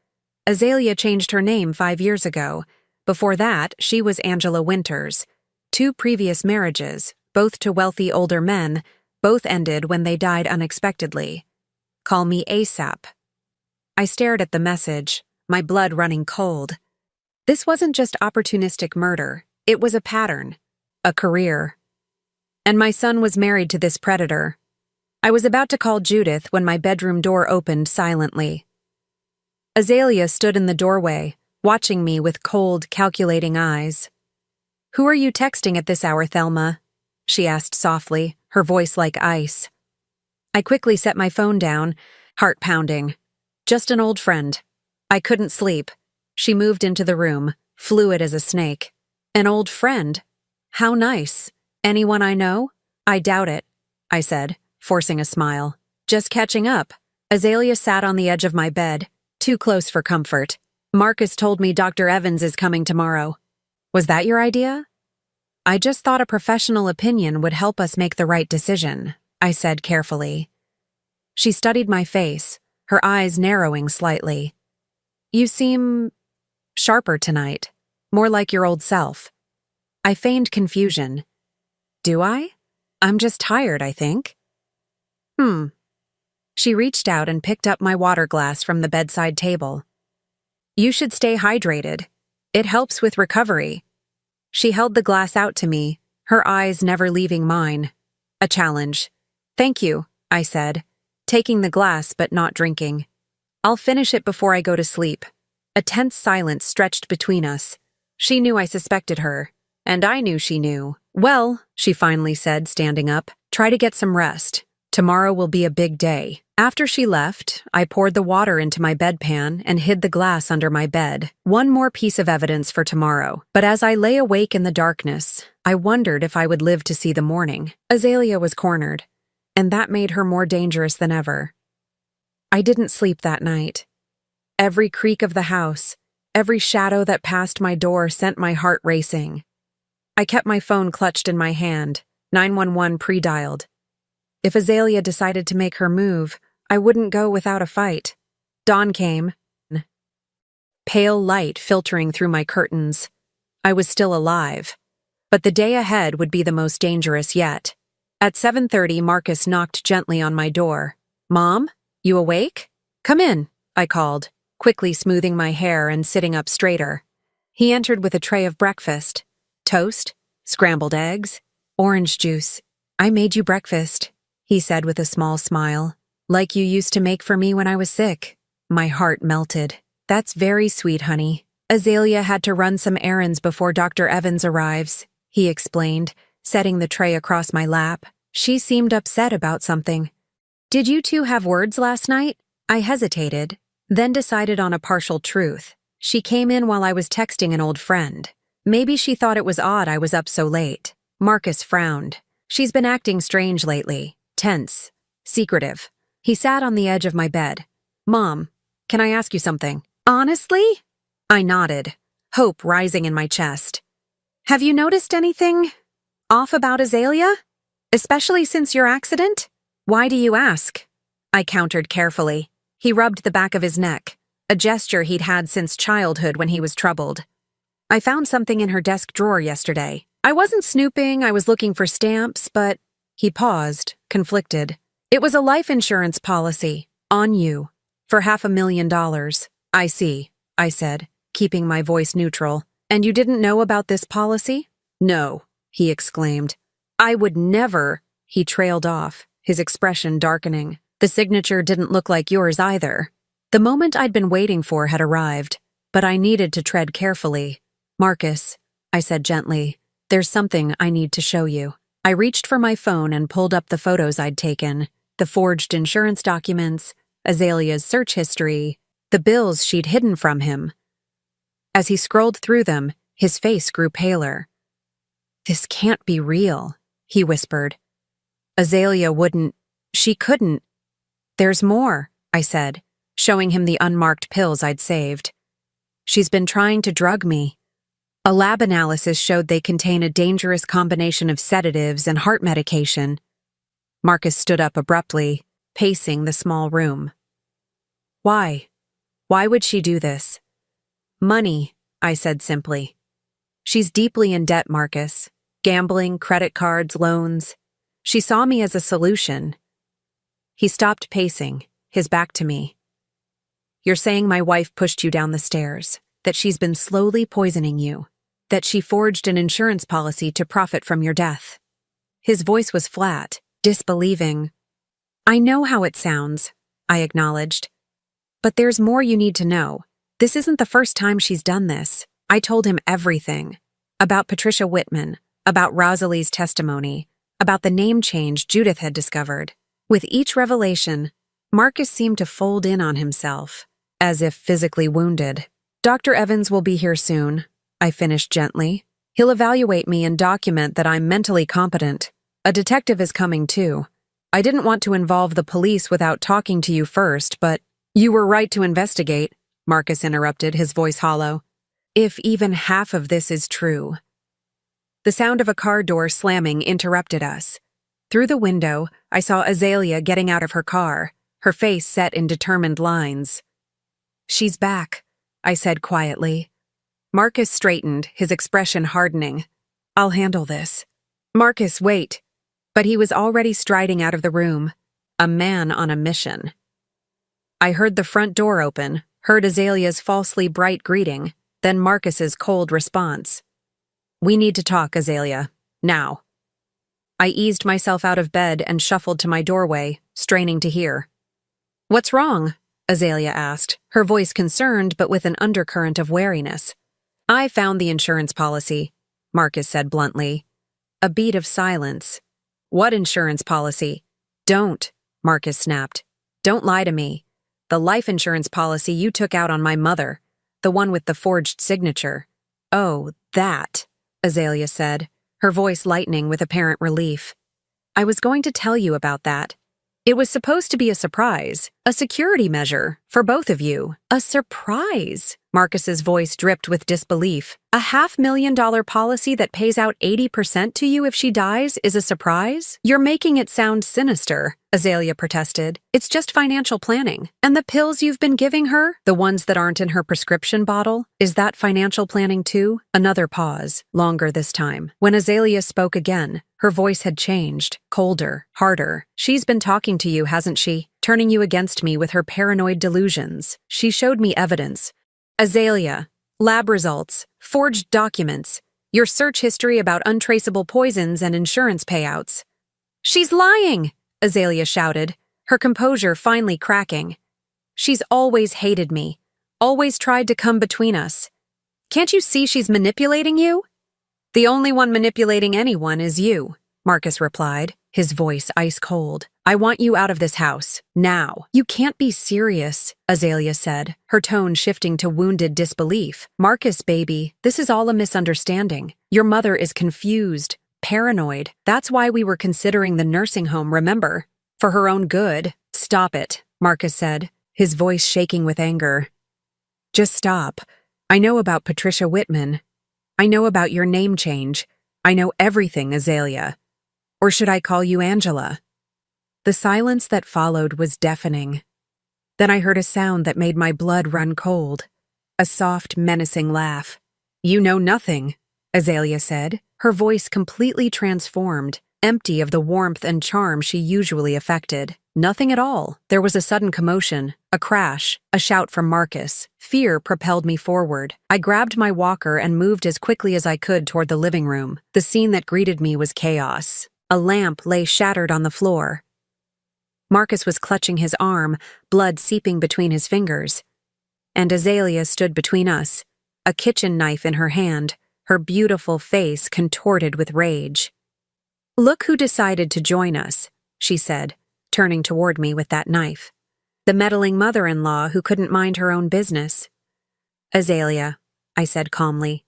A: Azalea changed her name 5 years ago. Before that, she was Angela Winters. 2 previous marriages, both to wealthy older men, both ended when they died unexpectedly. Call me ASAP. I stared at the message, my blood running cold. This wasn't just opportunistic murder, it was a pattern, a career. And my son was married to this predator. I was about to call Judith when my bedroom door opened silently. Azalea stood in the doorway, watching me with cold, calculating eyes. "Who are you texting at this hour, Thelma?" she asked softly, her voice like ice. I quickly set my phone down, heart pounding. Just an old friend. I couldn't sleep. She moved into the room, fluid as a snake. An old friend? How nice. Anyone I know? I doubt it, I said, forcing a smile. Just catching up. Azalea sat on the edge of my bed, too close for comfort. Marcus told me Dr. Evans is coming tomorrow. Was that your idea? I just thought a professional opinion would help us make the right decision, I said carefully. She studied my face, her eyes narrowing slightly. You seem sharper tonight, more like your old self. I feigned confusion. Do I? I'm just tired, I think. She reached out and picked up my water glass from the bedside table. You should stay hydrated. It helps with recovery. She held the glass out to me, her eyes never leaving mine. A challenge. Thank you, I said, taking the glass but not drinking. I'll finish it before I go to sleep. A tense silence stretched between us. She knew I suspected her, and I knew she knew. Well, she finally said, standing up, try to get some rest. Tomorrow will be a big day. After she left, I poured the water into my bedpan and hid the glass under my bed. One more piece of evidence for tomorrow. But as I lay awake in the darkness, I wondered if I would live to see the morning. Azalea was cornered, and that made her more dangerous than ever. I didn't sleep that night. Every creak of the house, every shadow that passed my door sent my heart racing. I kept my phone clutched in my hand, 911 pre-dialed. If Azalea decided to make her move, I wouldn't go without a fight. Dawn came. Pale light filtering through my curtains. I was still alive. But the day ahead would be the most dangerous yet. At 7:30, Marcus knocked gently on my door. Mom, you awake? Come in, I called, quickly smoothing my hair and sitting up straighter. He entered with a tray of breakfast. Toast, scrambled eggs, orange juice. I made you breakfast, he said with a small smile. Like you used to make for me when I was sick. My heart melted. That's very sweet, honey. Azalea had to run some errands before Dr. Evans arrives, he explained, setting the tray across my lap. She seemed upset about something. Did you two have words last night? I hesitated, then decided on a partial truth. She came in while I was texting an old friend. Maybe she thought it was odd I was up so late. Marcus frowned. She's been acting strange lately. Tense. Secretive. He sat on the edge of my bed. Mom, can I ask you something? Honestly? I nodded, hope rising in my chest. Have you noticed anything off about Azalea? Especially since your accident? Why do you ask? I countered carefully. He rubbed the back of his neck, a gesture he'd had since childhood when he was troubled. I found something in her desk drawer yesterday. I wasn't snooping, I was looking for stamps, but... He paused, conflicted. It was a life insurance policy, on you, for $500,000. I see, I said, keeping my voice neutral. And you didn't know about this policy? No, he exclaimed. I would never, he trailed off, his expression darkening. The signature didn't look like yours either. The moment I'd been waiting for had arrived, but I needed to tread carefully. Marcus, I said gently, there's something I need to show you. I reached for my phone and pulled up the photos I'd taken, the forged insurance documents, Azalea's search history, the bills she'd hidden from him. As he scrolled through them, his face grew paler. This can't be real, he whispered. Azalea wouldn't, she couldn't. There's more, I said, showing him the unmarked pills I'd saved. She's been trying to drug me. A lab analysis showed they contain a dangerous combination of sedatives and heart medication. Marcus stood up abruptly, pacing the small room. Why? Why would she do this? Money, I said simply. She's deeply in debt, Marcus. Gambling, credit cards, loans. She saw me as a solution. He stopped pacing, his back to me. You're saying my wife pushed you down the stairs, that she's been slowly poisoning you, that she forged an insurance policy to profit from your death." His voice was flat, disbelieving. "I know how it sounds," I acknowledged. "But there's more you need to know. This isn't the first time she's done this." I told him everything. About Patricia Whitman, about Rosalie's testimony, about the name change Judith had discovered. With each revelation, Marcus seemed to fold in on himself, as if physically wounded. "Dr. Evans will be here soon," I finished gently. "He'll evaluate me and document that I'm mentally competent. A detective is coming too. I didn't want to involve the police without talking to you first, but—" "You were right to investigate," Marcus interrupted, his voice hollow. "If even half of this is true." The sound of a car door slamming interrupted us. Through the window, I saw Azalea getting out of her car, her face set in determined lines. "She's back," I said quietly. Marcus straightened, his expression hardening. "I'll handle this." "Marcus, wait." But he was already striding out of the room, a man on a mission. I heard the front door open, heard Azalea's falsely bright greeting, then Marcus's cold response. "We need to talk, Azalea. Now." I eased myself out of bed and shuffled to my doorway, straining to hear. "What's wrong?" Azalea asked, her voice concerned but with an undercurrent of wariness. "I found the insurance policy," Marcus said bluntly. A beat of silence. "What insurance policy?" "Don't," Marcus snapped. "Don't lie to me. The life insurance policy you took out on my mother, the one with the forged signature." "Oh, that," Azalea said, her voice lightening with apparent relief. "I was going to tell you about that. It was supposed to be a surprise, a security measure for both of you." "A surprise?" Marcus's voice dripped with disbelief. "A $500,000 policy that pays out 80% to you if she dies is a surprise? You're making it sound sinister," Azalea protested. "It's just financial planning. And the pills you've been giving her, the ones that aren't in her prescription bottle, is that financial planning too?" Another pause, longer this time. When Azalea spoke again, her voice had changed, colder, harder. "She's been talking to you, hasn't she? Turning you against me with her paranoid delusions. She showed me evidence. Azalea, lab results, forged documents, your search history about untraceable poisons and insurance payouts." "She's lying!" Azalea shouted, her composure finally cracking. "She's always hated me, always tried to come between us. Can't you see she's manipulating you?" "The only one manipulating anyone is you," Marcus replied, his voice ice cold. "I want you out of this house, now." "You can't be serious," Azalea said, her tone shifting to wounded disbelief. "Marcus, baby, this is all a misunderstanding. Your mother is confused, paranoid. That's why we were considering the nursing home, remember? For her own good." "Stop it," Marcus said, his voice shaking with anger. "Just stop. I know about Patricia Whitman. I know about your name change. I know everything, Azalea. Or should I call you Angela?" The silence that followed was deafening. Then I heard a sound that made my blood run cold. A soft, menacing laugh. "You know nothing," Azalea said, her voice completely transformed, empty of the warmth and charm she usually affected. "Nothing at all." There was a sudden commotion, a crash, a shout from Marcus. Fear propelled me forward. I grabbed my walker and moved as quickly as I could toward the living room. The scene that greeted me was chaos. A lamp lay shattered on the floor. Marcus was clutching his arm, blood seeping between his fingers. And Azalea stood between us, a kitchen knife in her hand, her beautiful face contorted with rage. "Look who decided to join us," she said, turning toward me with that knife. "The meddling mother-in-law who couldn't mind her own business." "Azalea," I said calmly,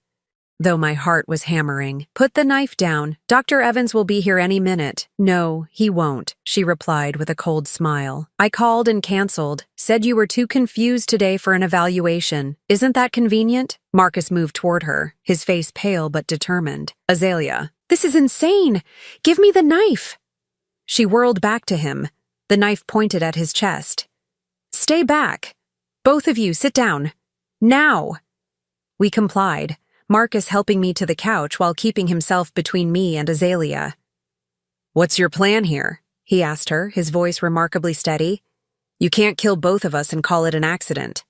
A: though my heart was hammering. "Put the knife down. Dr. Evans will be here any minute." "No, he won't," she replied with a cold smile. "I called and canceled. Said you were too confused today for an evaluation. Isn't that convenient?" Marcus moved toward her, his face pale but determined. "Azalea." "This is insane! Give me the knife!" She whirled back to him, the knife pointed at his chest. "Stay back. Both of you, sit down. Now!" We complied, Marcus helping me to the couch while keeping himself between me and Azalea. "What's your plan here?" he asked her, his voice remarkably steady. You can't kill both of us and call it an accident.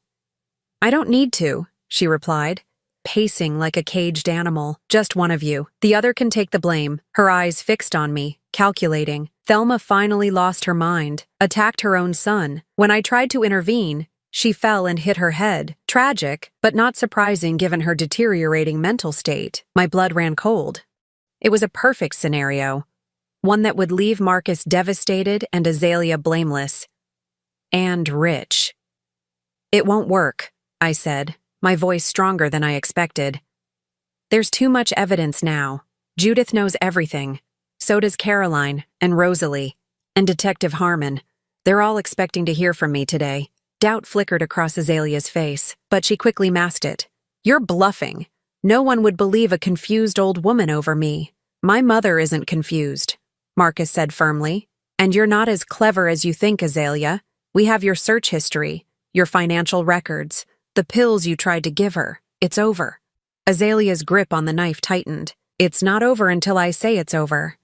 A: I don't need to, she replied, pacing like a caged animal. Just one of you. The other can take the blame. Her eyes fixed on me, calculating. Thelma finally lost her mind, attacked her own son. When I tried to intervene, she fell and hit her head. Tragic, but not surprising given her deteriorating mental state. My blood ran cold. It was a perfect scenario, one that would leave Marcus devastated and Azalea blameless. And rich. It won't work, I said, my voice stronger than I expected. There's too much evidence now. Judith knows everything. So does Caroline, and Rosalie, and Detective Harmon. They're all expecting to hear from me today. Doubt flickered across Azalea's face, but she quickly masked it. You're bluffing. No one would believe a confused old woman over me. My mother isn't confused, Marcus said firmly. And you're not as clever as you think, Azalea. We have your search history, your financial records, the pills you tried to give her. It's over. Azalea's grip on the knife tightened. It's not over until I say it's over.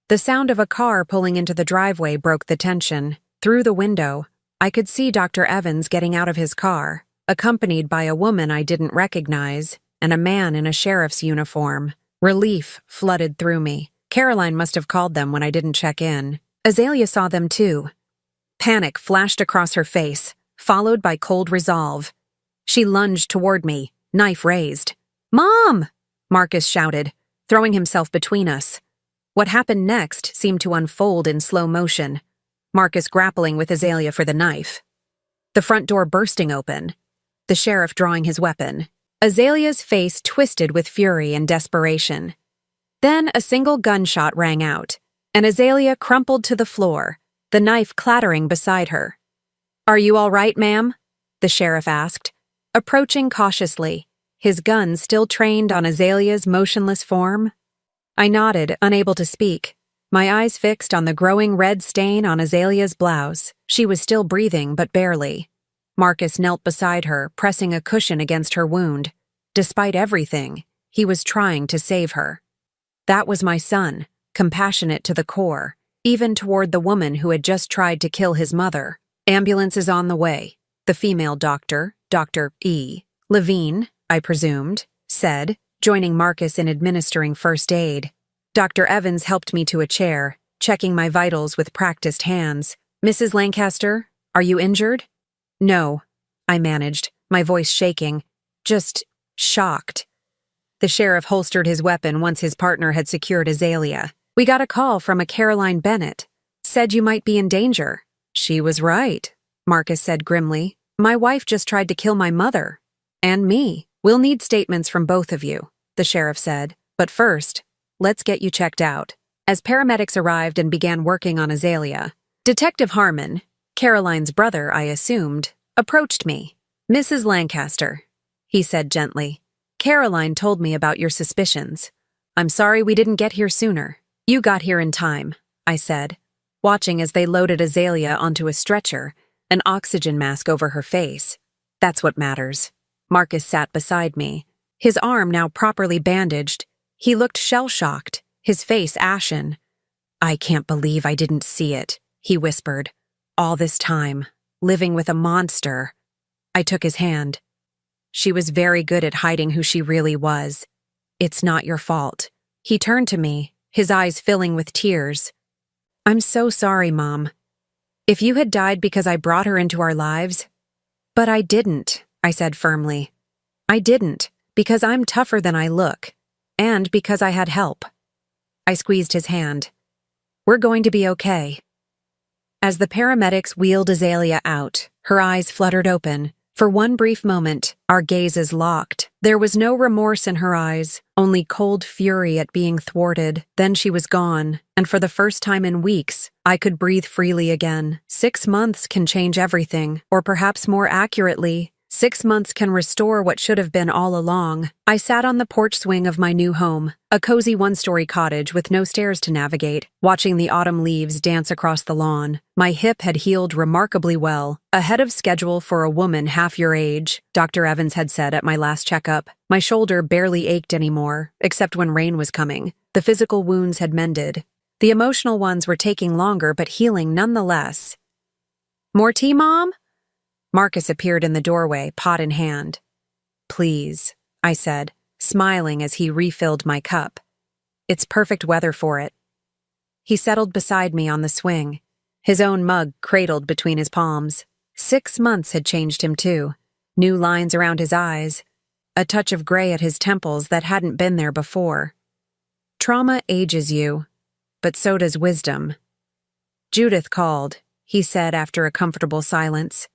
A: The sound of a car pulling into the driveway broke the tension. Through the window, I could see Dr. Evans getting out of his car, accompanied by a woman I didn't recognize and a man in a sheriff's uniform. Relief flooded through me. Caroline must have called them when I didn't check in. Azalea saw them too. Panic flashed across her face, followed by cold resolve. She lunged toward me, knife raised. "Mom!" Marcus shouted, throwing himself between us. What happened next seemed to unfold in slow motion. Marcus grappling with Azalea for the knife. The front door bursting open. The sheriff drawing his weapon. Azalea's face twisted with fury and desperation. Then a single gunshot rang out, and Azalea crumpled to the floor, the knife clattering beside her. "Are you all right, ma'am?" the sheriff asked, approaching cautiously, his gun still trained on Azalea's motionless form. I nodded, unable to speak, my eyes fixed on the growing red stain on Azalea's blouse. She was still breathing, but barely. Marcus knelt beside her, pressing a cushion against her wound. Despite everything, he was trying to save her. That was my son, compassionate to the core, even toward the woman who had just tried to kill his mother. "Ambulance is on the way," the female doctor, Dr. E. Levine, I presumed, said, joining Marcus in administering first aid. Dr. Evans helped me to a chair, checking my vitals with practiced hands. "Mrs. Lancaster, are you injured?" "No," I managed, my voice shaking. "Just shocked." The sheriff holstered his weapon once his partner had secured Azalea. "We got a call from a Caroline Bennett. Said you might be in danger." "She was right," Marcus said grimly. "My wife just tried to kill my mother. And me. We'll need statements from both of you," the sheriff said. "But first, let's get you checked out." As paramedics arrived and began working on Azalea, Detective Harmon, Caroline's brother, I assumed, approached me. "Mrs. Lancaster," he said gently, "Caroline told me about your suspicions. I'm sorry we didn't get here sooner." "You got here in time," I said, watching as they loaded Azalea onto a stretcher, an oxygen mask over her face. "That's what matters." Marcus sat beside me, his arm now properly bandaged. He looked shell-shocked, his face ashen. "I can't believe I didn't see it," he whispered. "All this time, living with a monster." I took his hand. "She was very good at hiding who she really was. It's not your fault." He turned to me, his eyes filling with tears. "I'm so sorry, Mom. If you had died because I brought her into our lives—" "But I didn't," I said firmly. "I didn't, because I'm tougher than I look, and because I had help." I squeezed his hand. "We're going to be okay." As the paramedics wheeled Azalea out, her eyes fluttered open. For one brief moment, our gazes locked. There was no remorse in her eyes, only cold fury at being thwarted. Then she was gone, and for the first time in weeks, I could breathe freely again. 6 months can change everything, or perhaps more accurately, 6 months can restore what should have been all along. I sat on the porch swing of my new home, a cozy one-story cottage with no stairs to navigate, watching the autumn leaves dance across the lawn. My hip had healed remarkably well, ahead of schedule for a woman half your age, Dr. Evans had said at my last checkup. My shoulder barely ached anymore, except when rain was coming. The physical wounds had mended. The emotional ones were taking longer but healing nonetheless. More tea, Mom? Marcus appeared in the doorway, pot in hand. Please, I said, smiling as he refilled my cup. It's perfect weather for it. He settled beside me on the swing, his own mug cradled between his palms. 6 months had changed him too. New lines around his eyes, a touch of gray at his temples that hadn't been there before. Trauma ages you, but so does wisdom. Judith called, he said after a comfortable silence.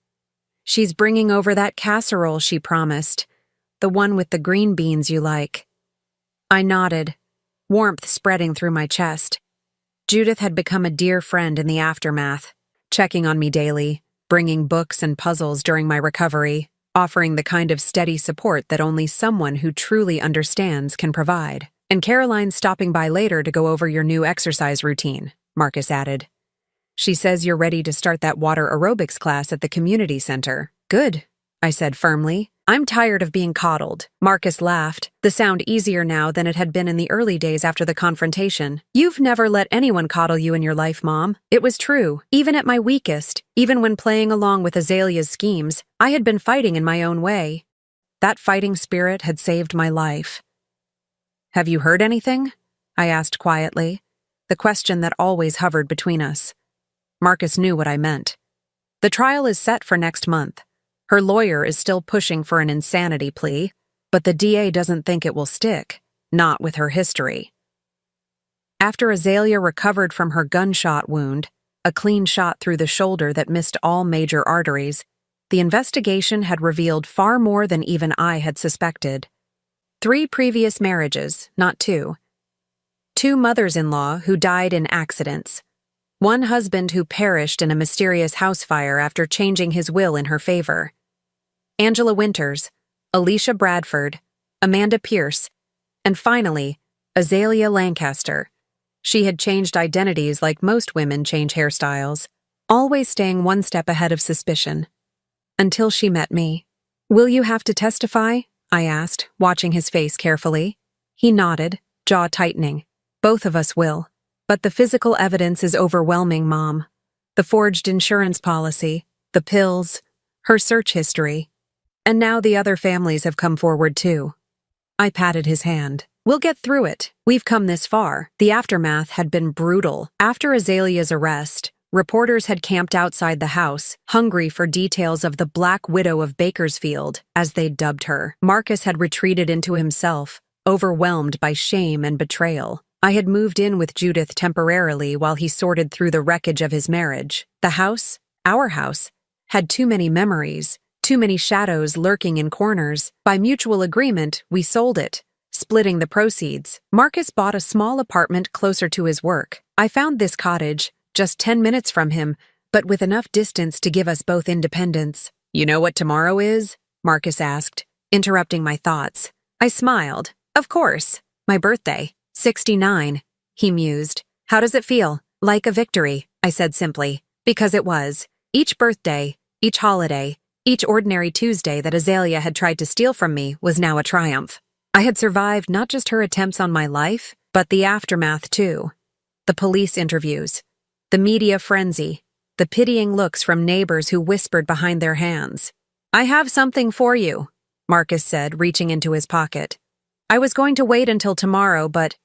A: She's bringing over that casserole she promised, the one with the green beans you like. I nodded, warmth spreading through my chest. Judith had become a dear friend in the aftermath, checking on me daily, bringing books and puzzles during my recovery, offering the kind of steady support that only someone who truly understands can provide. And Caroline's stopping by later to go over your new exercise routine, Marcus added. She says you're ready to start that water aerobics class at the community center. Good, I said firmly. I'm tired of being coddled. Marcus laughed, the sound easier now than it had been in the early days after the confrontation. You've never let anyone coddle you in your life, Mom. It was true. Even at my weakest, even when playing along with Azalea's schemes, I had been fighting in my own way. That fighting spirit had saved my life. Have you heard anything? I asked quietly, the question that always hovered between us. Marcus knew what I meant. The trial is set for next month. Her lawyer is still pushing for an insanity plea, but the DA doesn't think it will stick, not with her history. After Azalea recovered from her gunshot wound, a clean shot through the shoulder that missed all major arteries, the investigation had revealed far more than even I had suspected. 3 previous marriages, not 2. 2 mothers-in-law who died in accidents. 1 husband who perished in a mysterious house fire after changing his will in her favor. Angela Winters, Alicia Bradford, Amanda Pierce, and finally, Azalea Lancaster. She had changed identities like most women change hairstyles, always staying 1 step ahead of suspicion. Until she met me. Will you have to testify? I asked, watching his face carefully. He nodded, jaw tightening. Both of us will. But the physical evidence is overwhelming, Mom. The forged insurance policy, the pills, her search history. And now the other families have come forward too. I patted his hand. We'll get through it. We've come this far. The aftermath had been brutal. After Azalea's arrest, reporters had camped outside the house, hungry for details of the Black Widow of Bakersfield, as they'd dubbed her. Marcus had retreated into himself, overwhelmed by shame and betrayal. I had moved in with Judith temporarily while he sorted through the wreckage of his marriage. The house, our house, had too many memories, too many shadows lurking in corners. By mutual agreement, we sold it, splitting the proceeds. Marcus bought a small apartment closer to his work. I found this cottage, just 10 minutes from him, but with enough distance to give us both independence. You know what tomorrow is? Marcus asked, interrupting my thoughts. I smiled. Of course. My birthday. 69, he mused. How does it feel? Like a victory, I said simply. Because it was. Each birthday, each holiday, each ordinary Tuesday that Azalea had tried to steal from me was now a triumph. I had survived not just her attempts on my life, but the aftermath too. The police interviews, the media frenzy, the pitying looks from neighbors who whispered behind their hands. I have something for you, Marcus said, reaching into his pocket. I was going to wait until tomorrow, but...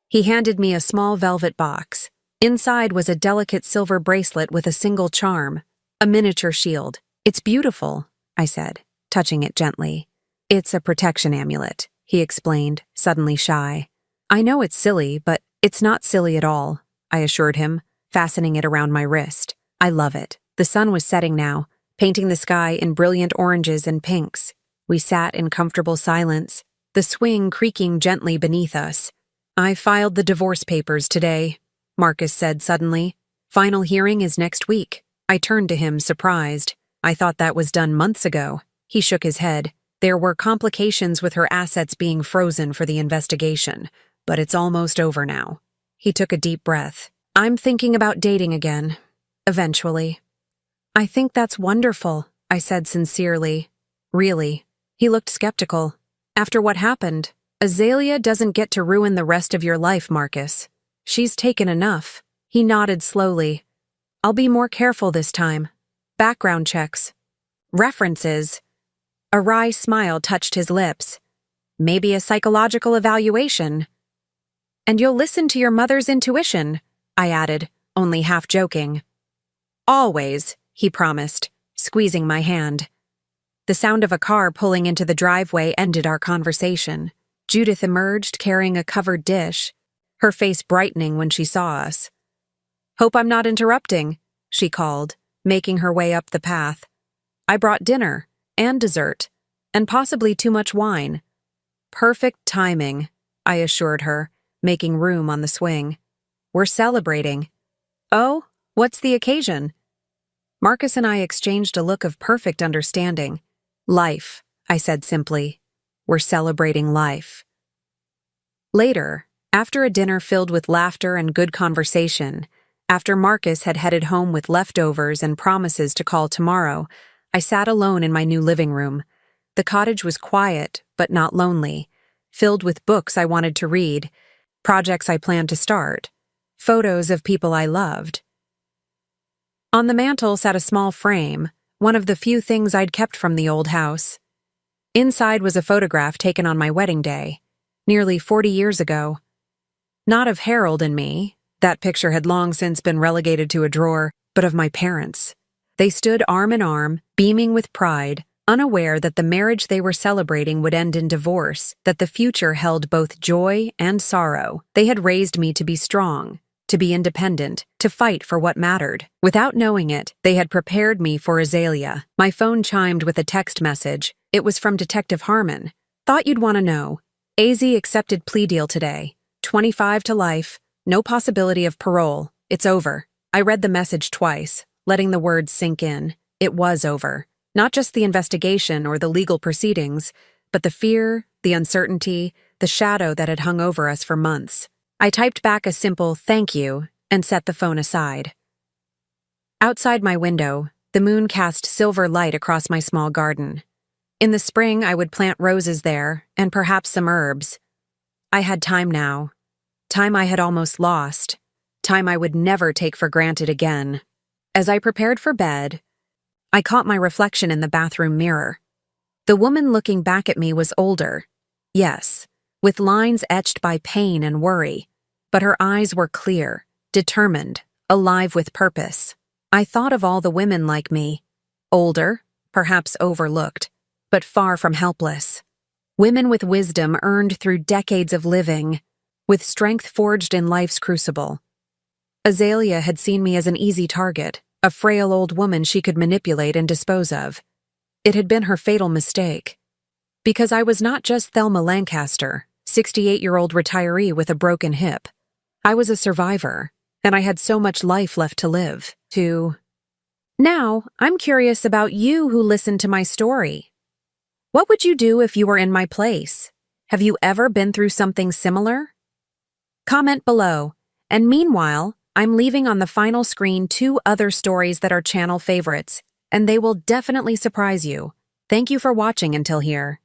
A: He handed me a small velvet box. Inside was a delicate silver bracelet with a single charm, a miniature shield. It's beautiful, I said, touching it gently. It's a protection amulet, he explained, suddenly shy. I know it's silly, but it's not silly at all, I assured him, fastening it around my wrist. I love it. The sun was setting now, painting the sky in brilliant oranges and pinks. We sat in comfortable silence, the swing creaking gently beneath us. I filed the divorce papers today, Marcus said suddenly. Final hearing is next week. I turned to him, surprised. I thought that was done months ago. He shook his head. There were complications with her assets being frozen for the investigation, but it's almost over now. He took a deep breath. I'm thinking about dating again. Eventually. I think that's wonderful, I said sincerely. Really. He looked skeptical. After what happened, Azalea doesn't get to ruin the rest of your life, Marcus. She's taken enough. He nodded slowly. I'll be more careful this time. Background checks. References. A wry smile touched his lips. Maybe a psychological evaluation. And you'll listen to your mother's intuition, I added, only half joking. Always, he promised, squeezing my hand. The sound of a car pulling into the driveway ended our conversation. Judith emerged carrying a covered dish, her face brightening when she saw us. "Hope I'm not interrupting," she called, making her way up the path. "I brought dinner, and dessert, and possibly too much wine." "Perfect timing," I assured her, making room on the swing. "We're celebrating." "Oh, what's the occasion?" Marcus and I exchanged a look of perfect understanding. "Life," I said simply. "We're celebrating life." Later, after a dinner filled with laughter and good conversation, after Marcus had headed home with leftovers and promises to call tomorrow, I sat alone in my new living room. The cottage was quiet, but not lonely, filled with books I wanted to read, projects I planned to start, photos of people I loved. On the mantel sat a small frame, one of the few things I'd kept from the old house. Inside was a photograph taken on my wedding day, nearly 40 years ago. Not of Harold and me, that picture had long since been relegated to a drawer, but of my parents. They stood arm in arm, beaming with pride, unaware that the marriage they were celebrating would end in divorce, that the future held both joy and sorrow. They had raised me to be strong, to be independent, to fight for what mattered. Without knowing it, they had prepared me for Azalea. My phone chimed with a text message. It was from Detective Harmon. "Thought you'd want to know. AZ accepted plea deal today. 25 to life. No possibility of parole. It's over." I read the message twice, letting the words sink in. It was over. Not just the investigation or the legal proceedings, but the fear, the uncertainty, the shadow that had hung over us for months. I typed back a simple "thank you" and set the phone aside. Outside my window, the moon cast silver light across my small garden. In the spring, I would plant roses there, and perhaps some herbs. I had time now. Time I had almost lost. Time I would never take for granted again. As I prepared for bed, I caught my reflection in the bathroom mirror. The woman looking back at me was older. Yes, with lines etched by pain and worry, but her eyes were clear, determined, alive with purpose. I thought of all the women like me, older, perhaps overlooked, but far from helpless. Women with wisdom earned through decades of living, with strength forged in life's crucible. Azalea had seen me as an easy target, a frail old woman she could manipulate and dispose of. It had been her fatal mistake. Because I was not just Thelma Lancaster, 68-year-old retiree with a broken hip. I was a survivor, and I had so much life left to live, Now, I'm curious about you who listened to my story. What would you do if you were in my place? Have you ever been through something similar? Comment below, and meanwhile, I'm leaving on the final screen 2 other stories that are channel favorites, and they will definitely surprise you. Thank you for watching until here.